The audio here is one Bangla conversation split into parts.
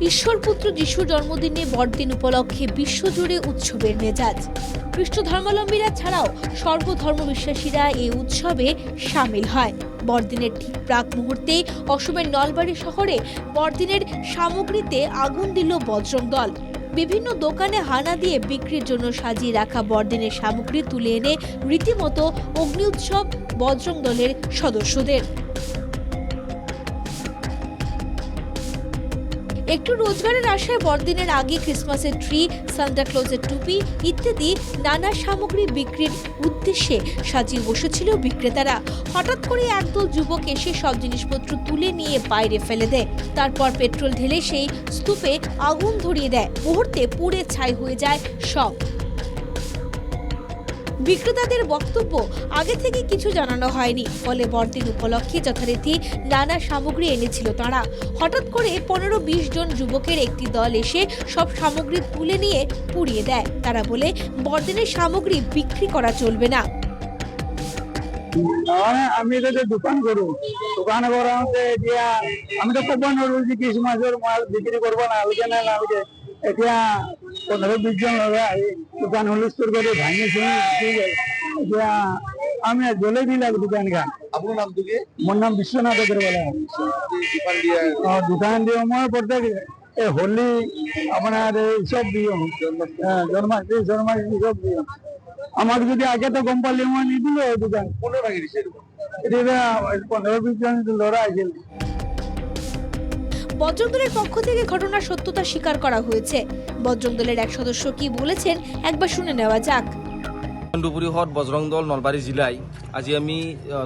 ঈশ্বরপুত্র যিশুর জন্মদিনে বড়দিন উপলক্ষে বিশ্বজুড়ে উৎসবের মেজাজ। খ্রিস্ট ধর্মাবলম্বীরা ছাড়াও সর্বধর্ম বিশ্বাসীরা এই উৎসবে সামিল হয়। বড়দিনের ঠিক প্রাক মুহূর্তে অসমের নলবাড়ী শহরে বড়দিনের সামগ্রীতে আগুন দিল বজরং দল। বিভিন্ন দোকানে হানা দিয়ে বিক্রির জন্য সাজিয়ে রাখা বড়দিনের সামগ্রী তুলে এনে রীতিমতো অগ্নি উৎসব বজরং দলের সদস্যদের। একটু রোজগারের আশায় বড়দিনের আগে ক্রিসমাসের ট্রি, সান্টা ক্লজের টুপি ইত্যাদি নানা সামগ্রী বিক্রির উদ্দেশ্যে সাজিয়ে বসেছিল বিক্রেতারা। হঠাৎ করে একদল যুবক এসে সব জিনিসপত্র তুলে নিয়ে বাইরে ফেলে দেয়। তারপর পেট্রোল ঢেলে সেই স্তূপে আগুন ধরিয়ে দেয়। মুহূর্তে পুড়ে ছাই হয়ে যায় সব। বিক্রেতাদের বক্তব্য, আগে থেকে কিছু জানানো হয়নি, ফলে বড়দিন উপলক্ষে যথারীতি নানা সামগ্রী এনেছিল তারা। হঠাৎ করে 15-20 জন যুবকের একটি দল এসে সব সামগ্রী তুলে নিয়ে পুড়িয়ে দেয়। তারা বলে বড়দিনের সামগ্রী বিক্রি করা চলবে না। আমি দোকান করু, দোকান করাতে এতিয়া আমি তো কব নোৱাৰো যে ক্ৰিছমাছৰ মাল বিক্ৰী কৰিব নালাগে নে নালাগে। এতিয়া 15-20 জন ল'ৰা আহি দোকান হুলস্থুল কৰি ভাঙি চিঙি এতিয়া আমি জ্বলাই দিলাম দোকানখন। আপনার নাম তো কি? মোৰ নাম বিশ্বনাথ আগৰৱালা। দোকান দিও মই প্ৰত্যেক হোলি আপনার সব দিও, জন্মাষ্টমী সব দিও। আমাকে যদি আগে তো গম পালে মই নিদিলো দোকান। কোনে ভাঙি দিছে? এটা 15-20 জন ল'ৰা আহিছিল। বজরং দলের পক্ষ থেকে ঘটনার সত্যতা স্বীকার করা হয়েছে। বজরং দলের এক সদস্য কি বলেছেন একবার শুনে নেওয়া যাক। পৰিষদ বজৰং দল নলবাৰী জিলাই আজি আমি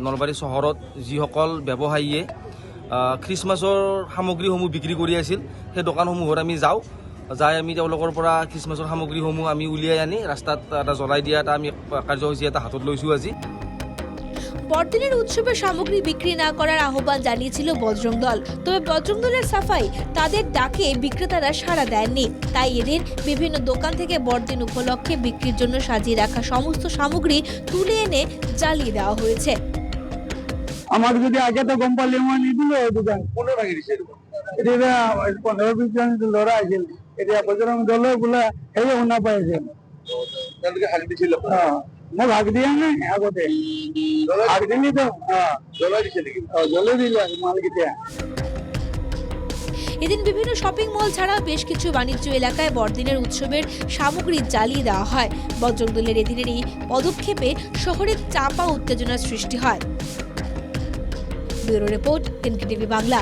নলবাৰী চহৰত যিসকল ব্যৱসায়ীয়ে খ্ৰীষ্টমাছৰ সামগ্ৰীসমূহ বিক্ৰী কৰি আছিল সেই দোকানসমূহত আমি যাই আমি তেওঁলোকৰ পৰা খ্ৰীষ্টমাছৰ সামগ্ৰীসমূহ আমি উলিয়াই আনি ৰাস্তাত এটা জ্বলাই দিয়া এটা আমি কাৰ্যসূচী এটা হাতত লৈছোঁ আজি। বড়দিনের উৎসবে সামগ্রী বিক্রি না করার আহ্বান জানিয়েছিল বজরং দল। তবে বজরং দলের সাফাই, তাদের ডাকে বিক্রেতারা সাড়া দেননি। তাই এদিন বিভিন্ন দোকান থেকে বড়দিন উপলক্ষে বিক্রির জন্য সাজিয়ে রাখা সমস্ত সামগ্রী তুলে এনে জ্বালিয়ে দেওয়া হয়েছে। আমাকে যদি আগে তো গম পালে মই নিদিলো দোকান। কোনে ভাঙি দিছে? এটা 15-20 জন ল'ৰা আহিছিল। এতিয়া বজৰং দলে বোলে সেই শুনা পাইছে। তেওঁলোকে হাক দিছিল? মই ভাগ দিয়া নাই আগতে, ভাগ দিলি তো জ্বলাই দিছে নাকি? জ্বলাই দিলে মালকেইটা। এদিন বিভিন্ন শপিং মল ছাড়া বেশ কিছু বাণিজ্য এলাকায় বড়দিনের উৎসবের সামগ্রী জ্বালিয়ে দেওয়া হয়। বজরং দলের এদিনের এই পদক্ষেপে শহরে চাপা উত্তেজনার সৃষ্টি হয়। Bureau report, NKTV Bangla.